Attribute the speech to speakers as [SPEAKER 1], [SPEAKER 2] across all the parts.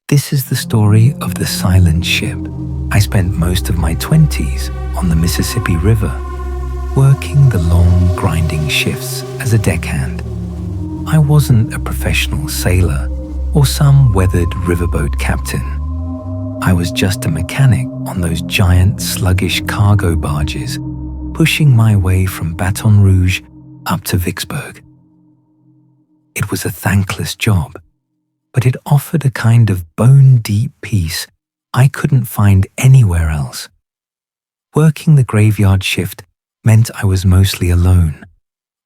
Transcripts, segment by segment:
[SPEAKER 1] This is the story of the silent ship. I spent most of my 20s on the Mississippi River, working the long, grinding shifts as a deckhand. I wasn't a professional sailor or some weathered riverboat captain. I was just a mechanic on those giant, sluggish cargo barges, pushing my way from Baton Rouge up to Vicksburg. It was a thankless job, but it offered a kind of bone-deep peace I couldn't find anywhere else. Working the graveyard shift meant I was mostly alone,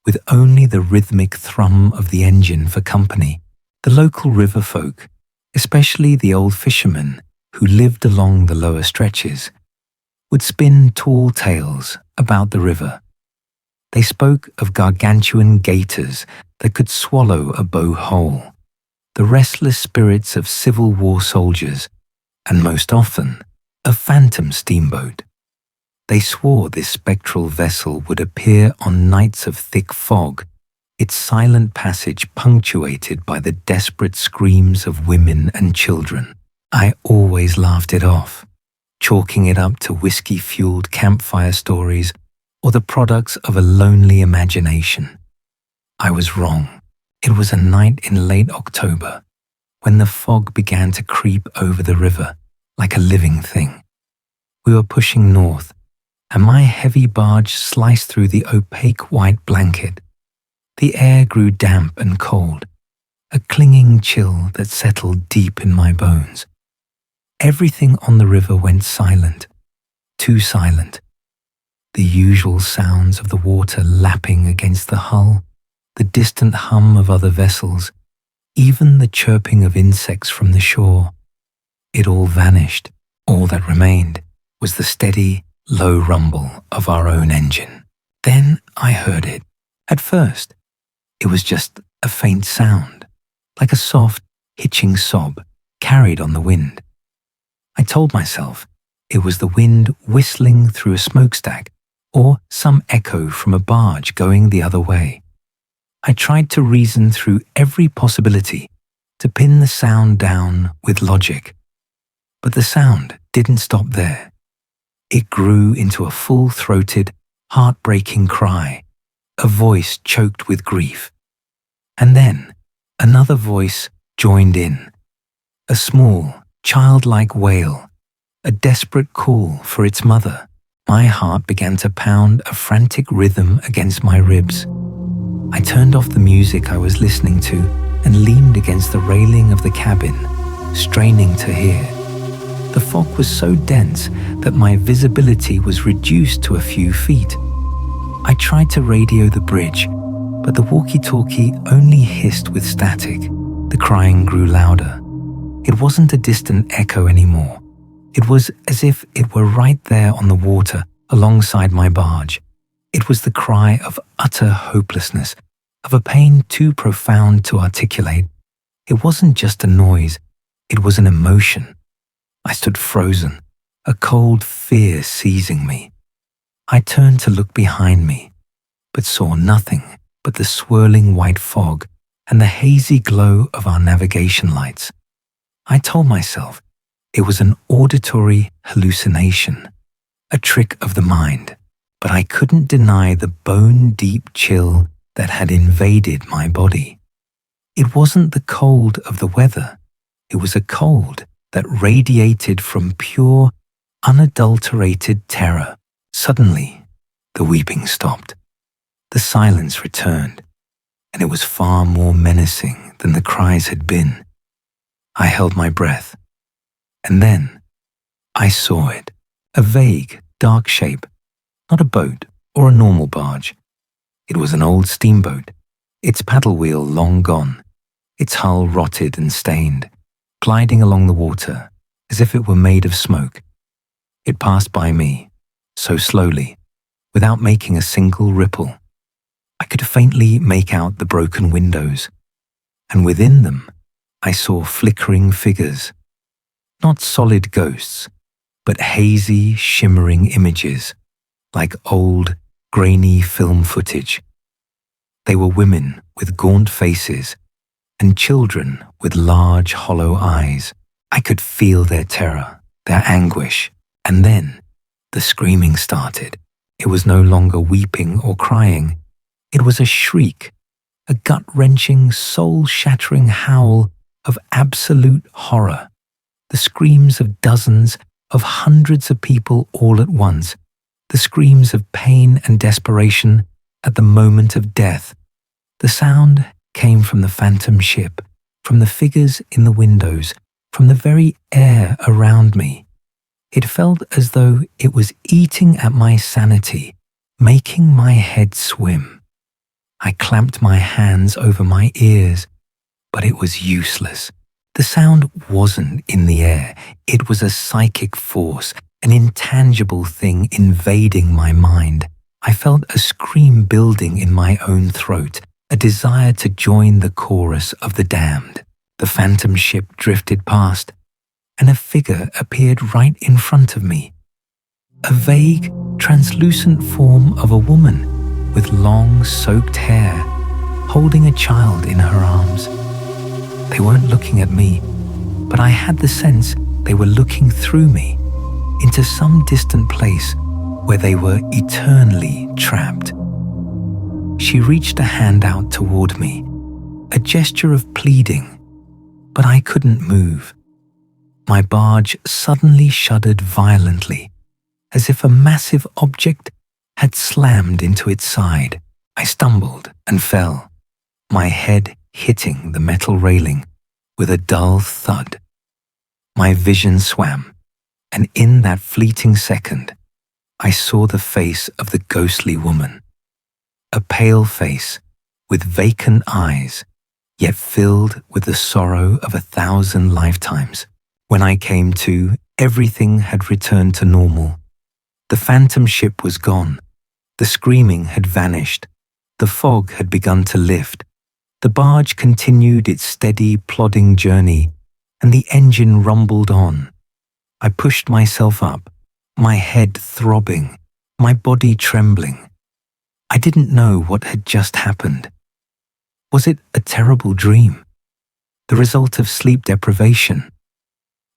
[SPEAKER 1] with only the rhythmic thrum of the engine for company. The local river folk, especially the old fishermen who lived along the lower stretches, would spin tall tales about the river. They spoke of gargantuan gators that could swallow a bow whole, the restless spirits of Civil War soldiers, and most often, a phantom steamboat. They swore this spectral vessel would appear on nights of thick fog, its silent passage punctuated by the desperate screams of women and children. I always laughed it off, chalking it up to whiskey-fueled campfire stories or the products of a lonely imagination. I was wrong. It was a night in late October, when the fog began to creep over the river like a living thing. We were pushing north, and my heavy barge sliced through the opaque white blanket. The air grew damp and cold, a clinging chill that settled deep in my bones. Everything on the river went silent, too silent. The usual sounds of the water lapping against the hull, the distant hum of other vessels, even the chirping of insects from the shore. It all vanished. All that remained was the steady, low rumble of our own engine. Then I heard it. At first, it was just a faint sound, like a soft, hitching sob carried on the wind. I told myself it was the wind whistling through a smokestack or some echo from a barge going the other way. I tried to reason through every possibility, to pin the sound down with logic. But the sound didn't stop there. It grew into a full-throated, heartbreaking cry, a voice choked with grief. And then another voice joined in, a small, childlike wail, a desperate call for its mother. My heart began to pound a frantic rhythm against my ribs. I turned off the music I was listening to and leaned against the railing of the cabin, straining to hear. The fog was so dense that my visibility was reduced to a few feet. I tried to radio the bridge, but the walkie-talkie only hissed with static. The crying grew louder. It wasn't a distant echo anymore. It was as if it were right there on the water alongside my barge. It was the cry of utter hopelessness, of a pain too profound to articulate. It wasn't just a noise, it was an emotion. I stood frozen, a cold fear seizing me. I turned to look behind me, but saw nothing but the swirling white fog and the hazy glow of our navigation lights. I told myself it was an auditory hallucination, a trick of the mind, but I couldn't deny the bone-deep chill that had invaded my body. It wasn't the cold of the weather. It was a cold that radiated from pure, unadulterated terror. Suddenly, the weeping stopped. The silence returned, and it was far more menacing than the cries had been. I held my breath, and then I saw it, a vague, dark shape, not a boat or a normal barge. It was an old steamboat, its paddle wheel long gone, its hull rotted and stained, gliding along the water as if it were made of smoke. It passed by me, so slowly, without making a single ripple. I could faintly make out the broken windows, and within them I saw flickering figures, not solid ghosts, but hazy, shimmering images, like old, grainy film footage. They were women with gaunt faces and children with large, hollow eyes. I could feel their terror, their anguish, and then the screaming started. It was no longer weeping or crying. It was a shriek, a gut-wrenching, soul-shattering howl of absolute horror. The screams of dozens, of hundreds of people all at once. The screams of pain and desperation at the moment of death. The sound came from the phantom ship, from the figures in the windows, from the very air around me. It felt as though it was eating at my sanity, making my head swim. I clamped my hands over my ears, but it was useless. The sound wasn't in the air. It was a psychic force, an intangible thing invading my mind. I felt a scream building in my own throat, a desire to join the chorus of the damned. The phantom ship drifted past, and a figure appeared right in front of me. A vague, translucent form of a woman with long, soaked hair, holding a child in her arms. They weren't looking at me, but I had the sense they were looking through me into some distant place where they were eternally trapped. She reached a hand out toward me, a gesture of pleading, but I couldn't move. My barge suddenly shuddered violently, as if a massive object had slammed into its side. I stumbled and fell, my head hitting the metal railing with a dull thud. My vision swam, and in that fleeting second, I saw the face of the ghostly woman. A pale face with vacant eyes, yet filled with the sorrow of 1,000 lifetimes. When I came to, everything had returned to normal. The phantom ship was gone. The screaming had vanished. The fog had begun to lift. The barge continued its steady, plodding journey, and the engine rumbled on. I pushed myself up, my head throbbing, my body trembling. I didn't know what had just happened. Was it a terrible dream? The result of sleep deprivation?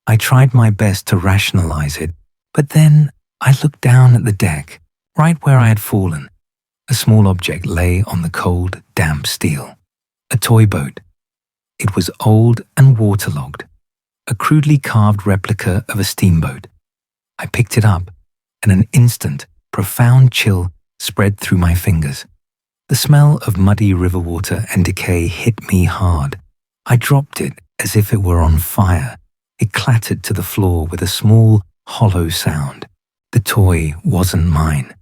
[SPEAKER 1] I tried my best to rationalize it, but then I looked down at the deck, right where I had fallen. A small object lay on the cold, damp steel. A toy boat. It was old and waterlogged, a crudely carved replica of a steamboat. I picked it up, and an instant, profound chill spread through my fingers. The smell of muddy river water and decay hit me hard. I dropped it as if it were on fire. It clattered to the floor with a small, hollow sound. The toy wasn't mine.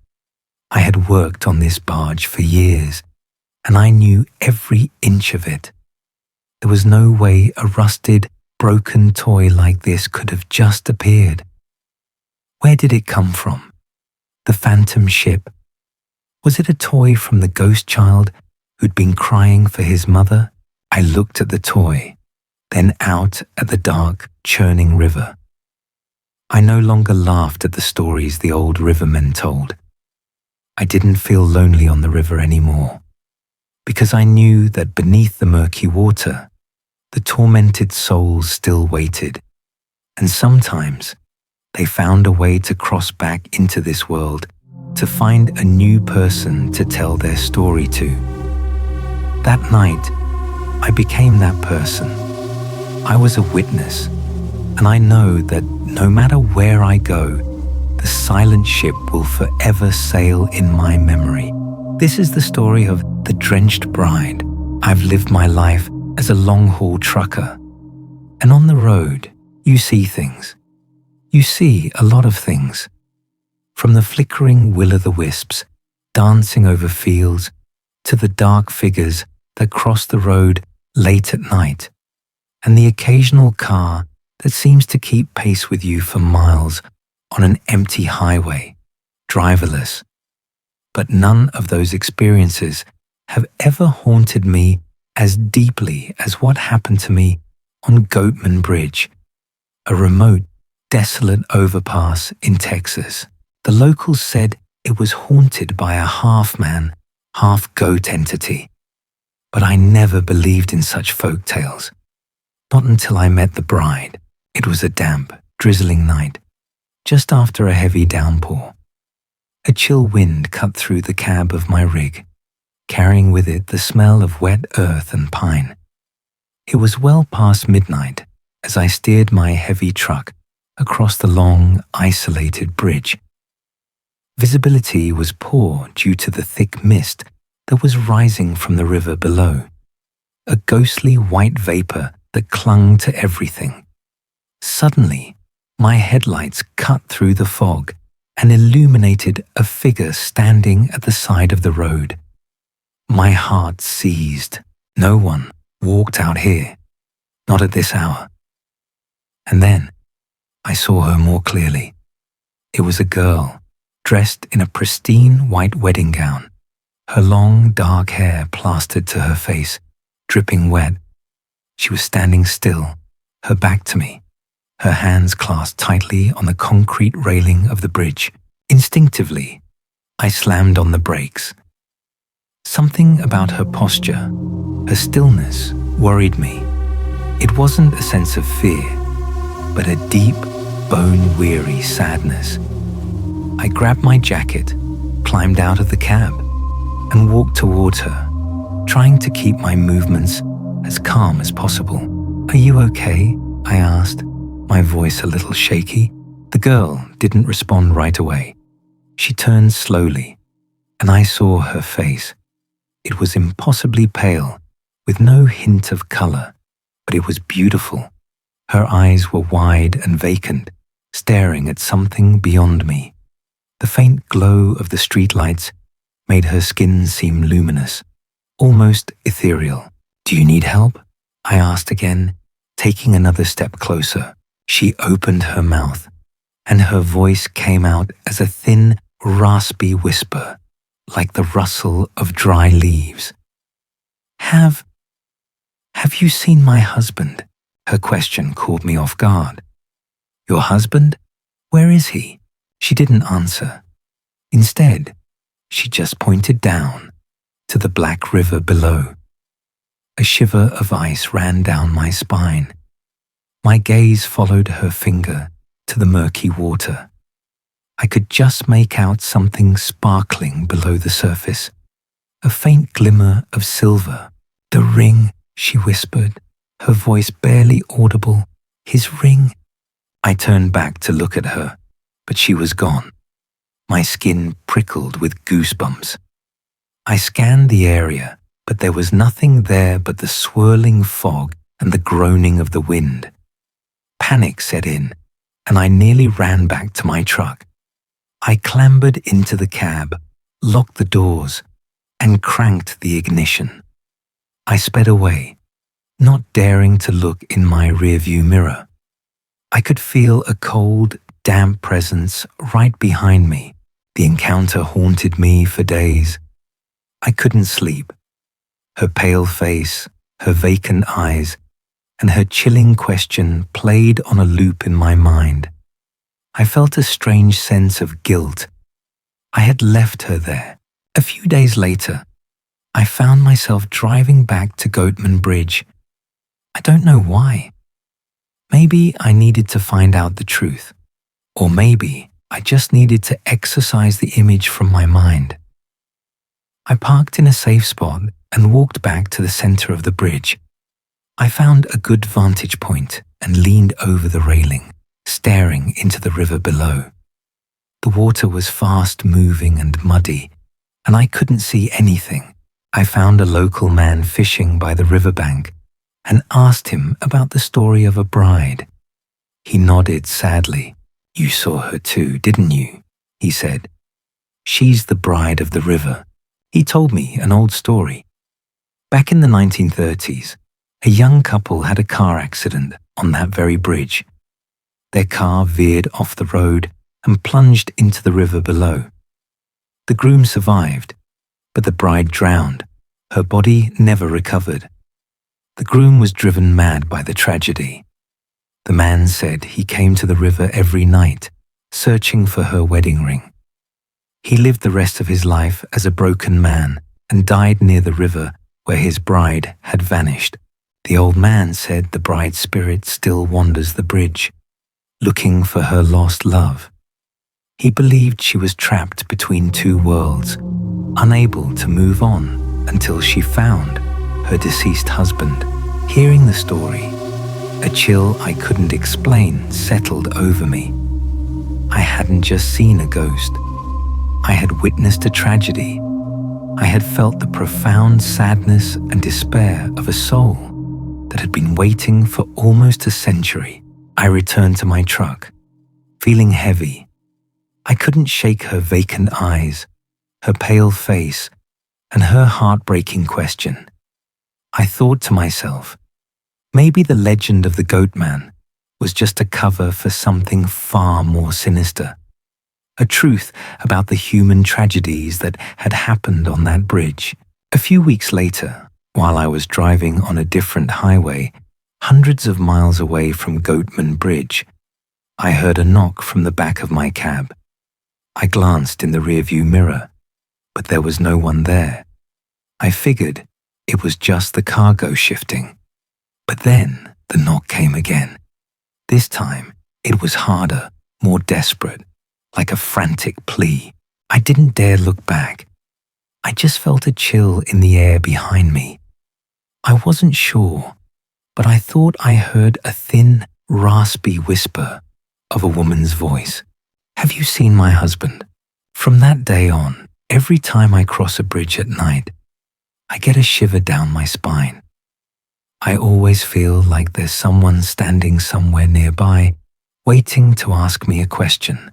[SPEAKER 1] I had worked on this barge for years, and I knew every inch of it. There was no way a rusted, broken toy like this could have just appeared. Where did it come from? The phantom ship? Was it a toy from the ghost child who'd been crying for his mother? I looked at the toy, then out at the dark, churning river. I no longer laughed at the stories the old rivermen told. I didn't feel lonely on the river anymore, because I knew that beneath the murky water, the tormented souls still waited, and sometimes they found a way to cross back into this world to find a new person to tell their story to. That night, I became that person. I was a witness, and I know that no matter where I go, the silent ship will forever sail in my memory. This is the story of the drenched bride. I've lived my life as a long-haul trucker, and on the road, you see things. You see a lot of things. From the flickering will-o'-the-wisps dancing over fields to the dark figures that cross the road late at night, and the occasional car that seems to keep pace with you for miles on an empty highway, driverless. But none of those experiences have ever haunted me as deeply as what happened to me on Goatman Bridge, a remote, desolate overpass in Texas. The locals said it was haunted by a half-man, half-goat entity. But I never believed in such folk tales. Not until I met the bride. It was a damp, drizzling night, just after a heavy downpour. A chill wind cut through the cab of my rig, carrying with it the smell of wet earth and pine. It was well past midnight as I steered my heavy truck across the long, isolated bridge. Visibility was poor due to the thick mist that was rising from the river below, a ghostly white vapor that clung to everything. Suddenly, my headlights cut through the fog and illuminated a figure standing at the side of the road. My heart seized. No one walked out here, not at this hour. And then I saw her more clearly. It was a girl, dressed in a pristine white wedding gown, her long dark hair plastered to her face, dripping wet. She was standing still, her back to me, her hands clasped tightly on the concrete railing of the bridge. Instinctively, I slammed on the brakes. Something about her posture, her stillness, worried me. It wasn't a sense of fear, but a deep, bone-weary sadness. I grabbed my jacket, climbed out of the cab, and walked towards her, trying to keep my movements as calm as possible. "Are you okay?" I asked, my voice a little shaky. The girl didn't respond right away. She turned slowly, and I saw her face. It was impossibly pale, with no hint of color, but it was beautiful. Her eyes were wide and vacant, staring at something beyond me. The faint glow of the streetlights made her skin seem luminous, almost ethereal. "Do you need help?" I asked again, taking another step closer. She opened her mouth, and her voice came out as a thin, raspy whisper, like the rustle of dry leaves. Have you seen my husband?" Her question caught me off guard. "Your husband? Where is he?" She didn't answer. Instead, she just pointed down to the black river below. A shiver of ice ran down my spine. My gaze followed her finger to the murky water. I could just make out something sparkling below the surface, a faint glimmer of silver. "The ring," she whispered, her voice barely audible. "His ring." I turned back to look at her, but she was gone. My skin prickled with goosebumps. I scanned the area, but there was nothing there but the swirling fog and the groaning of the wind. Panic set in, and I nearly ran back to my truck. I clambered into the cab, locked the doors, and cranked the ignition. I sped away, not daring to look in my rearview mirror. I could feel a cold, damp presence right behind me. The encounter haunted me for days. I couldn't sleep. Her pale face, her vacant eyes, and her chilling question played on a loop in my mind. I felt a strange sense of guilt. I had left her there. A few days later, I found myself driving back to Goatman Bridge. I don't know why. Maybe I needed to find out the truth. Or maybe I just needed to exorcise the image from my mind. I parked in a safe spot and walked back to the center of the bridge. I found a good vantage point and leaned over the railing, staring into the river below. The water was fast moving and muddy, and I couldn't see anything. I found a local man fishing by the riverbank and asked him about the story of a bride. He nodded sadly. "You saw her too, didn't you?" he said. "She's the bride of the river." He told me an old story. Back in the 1930s, a young couple had a car accident on that very bridge. Their car veered off the road and plunged into the river below. The groom survived, but the bride drowned. Her body never recovered. The groom was driven mad by the tragedy. The man said he came to the river every night, searching for her wedding ring. He lived the rest of his life as a broken man and died near the river where his bride had vanished. The old man said the bride's spirit still wanders the bridge, looking for her lost love. He believed she was trapped between two worlds, unable to move on until she found her deceased husband. Hearing the story, a chill I couldn't explain settled over me. I hadn't just seen a ghost. I had witnessed a tragedy. I had felt the profound sadness and despair of a soul that had been waiting for almost a century. I returned to my truck, feeling heavy. I couldn't shake her vacant eyes, her pale face, and her heartbreaking question. I thought to myself, maybe the legend of the goat man was just a cover for something far more sinister. A truth about the human tragedies that had happened on that bridge. A few weeks later, while I was driving on a different highway, hundreds of miles away from Goatman Bridge, I heard a knock from the back of my cab. I glanced in the rearview mirror, but there was no one there. I figured it was just the cargo shifting. But then the knock came again. This time, it was harder, more desperate, like a frantic plea. I didn't dare look back. I just felt a chill in the air behind me. I wasn't sure, but I thought I heard a thin, raspy whisper of a woman's voice. "Have you seen my husband?" From that day on, every time I cross a bridge at night, I get a shiver down my spine. I always feel like there's someone standing somewhere nearby, waiting to ask me a question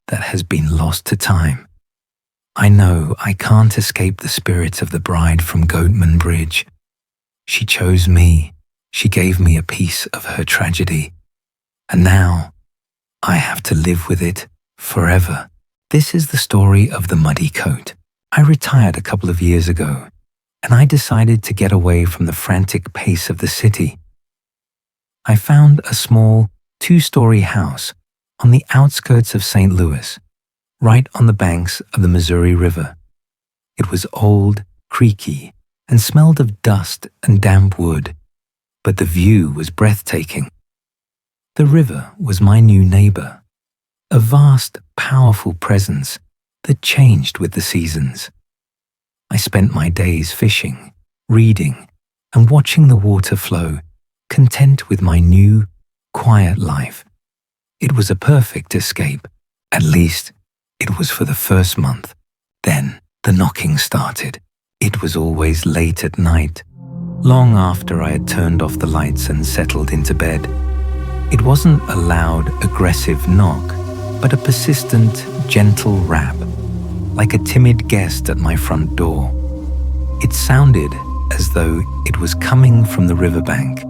[SPEAKER 1] that has been lost to time. I know I can't escape the spirit of the bride from Goatman Bridge. She chose me. She gave me a piece of her tragedy. And now, I have to live with it forever. This is the story of the muddy coat. I retired a couple of years ago, and I decided to get away from the frantic pace of the city. I found a small, two-story house on the outskirts of St. Louis, right on the banks of the Missouri River. It was old, creaky, and smelled of dust and damp wood, but the view was breathtaking. The river was my new neighbor, a vast, powerful presence that changed with the seasons. I spent my days fishing, reading, and watching the water flow, content with my new, quiet life. It was a perfect escape. At least, it was for the first month. Then, the knocking started. It was always late at night, long after I had turned off the lights and settled into bed. It wasn't a loud, aggressive knock, but a persistent, gentle rap, like a timid guest at my front door. It sounded as though it was coming from the riverbank,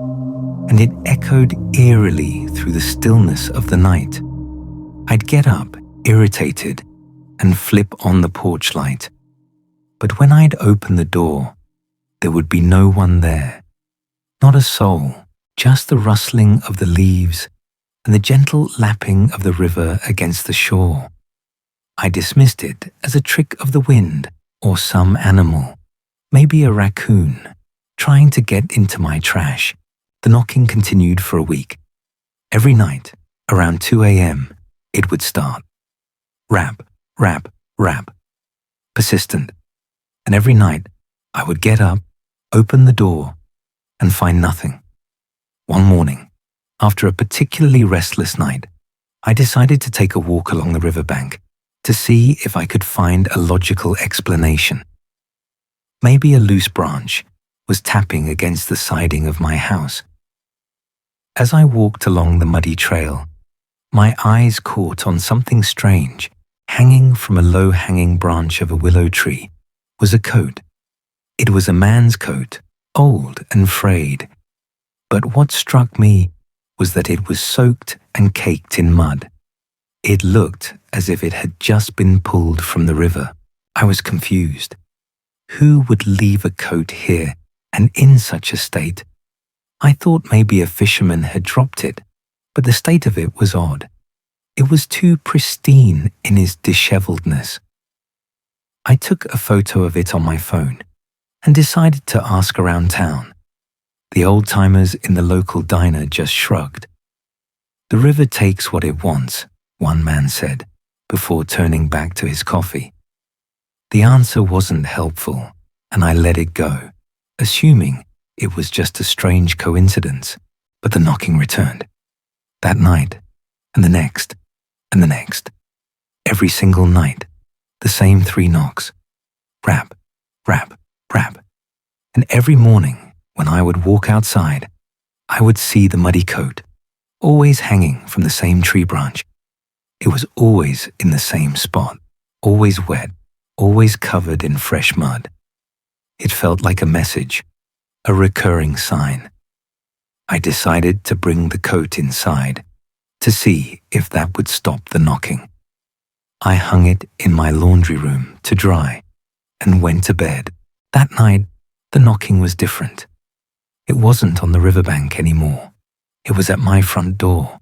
[SPEAKER 1] and it echoed eerily through the stillness of the night. I'd get up, irritated, and flip on the porch light. But when I'd open the door, there would be no one there. Not a soul, just the rustling of the leaves and the gentle lapping of the river against the shore. I dismissed it as a trick of the wind or some animal, maybe a raccoon, trying to get into my trash. The knocking continued for a week. Every night, around 2 a.m., it would start. Rap, rap, rap. Persistent. And every night, I would get up, open the door, and find nothing. One morning, after a particularly restless night, I decided to take a walk along the riverbank to see if I could find a logical explanation. Maybe a loose branch was tapping against the siding of my house. As I walked along the muddy trail, my eyes caught on something strange. Hanging from a low-hanging branch of a willow tree was a coat. It was a man's coat, old and frayed. But what struck me was that it was soaked and caked in mud. It looked as if it had just been pulled from the river. I was confused. Who would leave a coat here and in such a state? I thought maybe a fisherman had dropped it, but the state of it was odd. It was too pristine in its disheveledness. I took a photo of it on my phone and decided to ask around town. The old-timers in the local diner just shrugged. "The river takes what it wants," one man said, before turning back to his coffee. The answer wasn't helpful, and I let it go, assuming it was just a strange coincidence. But the knocking returned. That night, and the next, and the next. Every single night, the same 3 knocks. Rap, rap, rap. And every morning, when I would walk outside, I would see the muddy coat, always hanging from the same tree branch. It was always in the same spot, always wet, always covered in fresh mud. It felt like a message, a recurring sign. I decided to bring the coat inside to see if that would stop the knocking. I hung it in my laundry room to dry and went to bed. That night, the knocking was different. It wasn't on the riverbank anymore. It was at my front door.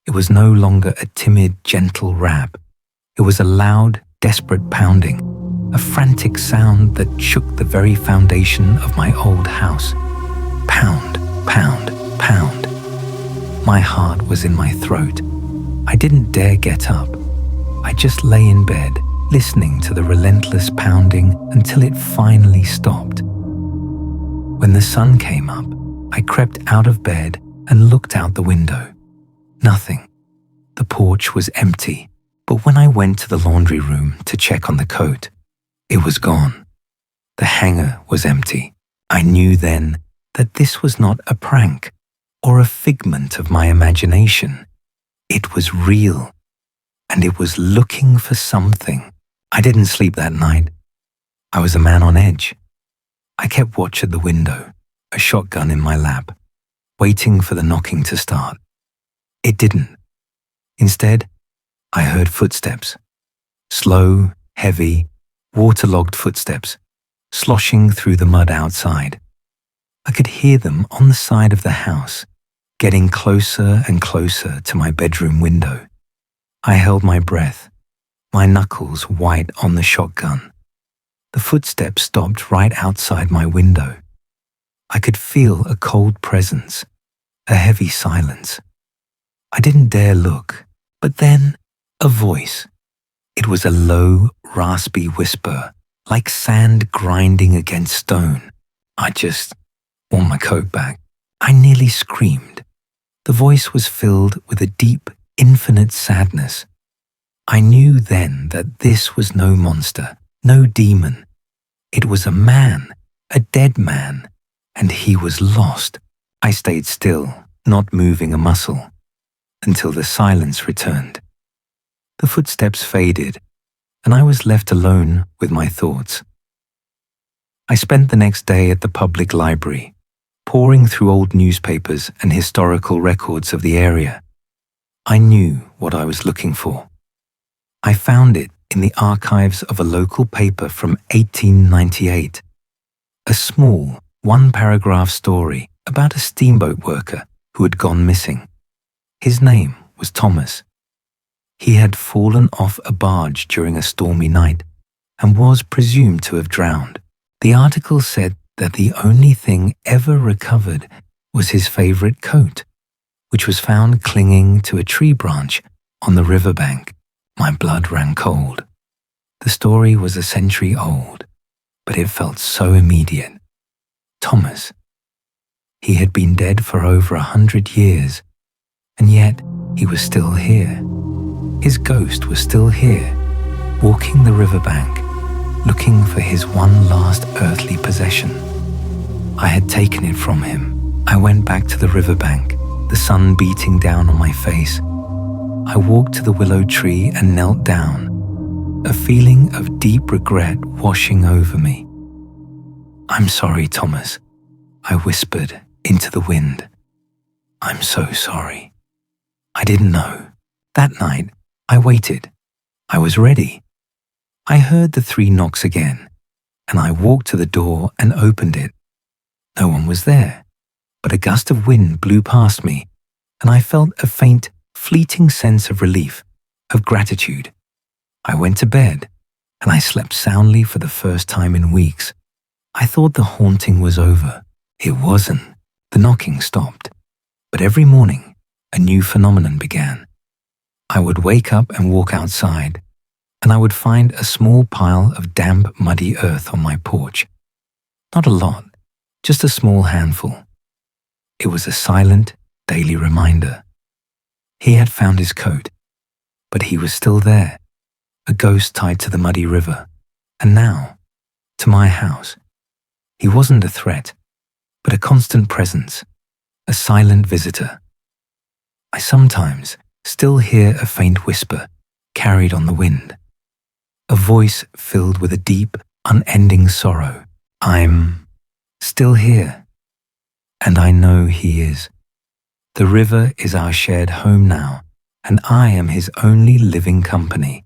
[SPEAKER 1] It was no longer a timid, gentle rap. It was a loud, desperate pounding, a frantic sound that shook the very foundation of my old house. Pound, pound, pound. My heart was in my throat. I didn't dare get up. I just lay in bed, listening to the relentless pounding until it finally stopped. When the sun came up, I crept out of bed and looked out the window. Nothing. The porch was empty, but when I went to the laundry room to check on the coat, it was gone. The hanger was empty. I knew then that this was not a prank or a figment of my imagination. It was real, and it was looking for something. I didn't sleep that night. I was a man on edge. I kept watch at the window, a shotgun in my lap, waiting for the knocking to start. It didn't. Instead, I heard footsteps. Slow, heavy, waterlogged footsteps, sloshing through the mud outside. I could hear them on the side of the house, getting closer and closer to my bedroom window. I held my breath, my knuckles white on the shotgun. The footsteps stopped right outside my window. I could feel a cold presence, a heavy silence. I didn't dare look, but then a voice. It was a low, raspy whisper, like sand grinding against stone. I just want my coat back. I nearly screamed. The voice was filled with a deep, infinite sadness. I knew then that this was no monster, no demon. It was a man, a dead man, and he was lost. I stayed still, not moving a muscle, until the silence returned. The footsteps faded, and I was left alone with my thoughts. I spent the next day at the public library, poring through old newspapers and historical records of the area. I knew what I was looking for. I found it in the archives of a local paper from 1898, a small, one-paragraph story about a steamboat worker who had gone missing. His name was Thomas. He had fallen off a barge during a stormy night and was presumed to have drowned. The article said that the only thing ever recovered was his favorite coat, which was found clinging to a tree branch on the riverbank. My blood ran cold. The story was a century old, but it felt so immediate. Thomas. He had been dead for over 100 years, and yet he was still here. His ghost was still here, walking the riverbank, looking for his one last earthly possession. I had taken it from him. I went back to the riverbank, the sun beating down on my face. I walked to the willow tree and knelt down, a feeling of deep regret washing over me. "I'm sorry, Thomas," I whispered into the wind. "I'm so sorry. I didn't know." That night, I waited. I was ready. I heard the 3 knocks again, and I walked to the door and opened it. No one was there, but a gust of wind blew past me, and I felt a faint, fleeting sense of relief, of gratitude. I went to bed, and I slept soundly for the first time in weeks. I thought the haunting was over. It wasn't. The knocking stopped, but every morning a new phenomenon began. I would wake up and walk outside, and I would find a small pile of damp, muddy earth on my porch. Not a lot, just a small handful. It was a silent, daily reminder. He had found his coat, but he was still there, a ghost tied to the muddy river, and now, to my house. He wasn't a threat, but a constant presence, a silent visitor. I sometimes still hear a faint whisper carried on the wind, a voice filled with a deep, unending sorrow. I'm still here, and I know he is. The river is our shared home now, and I am his only living company.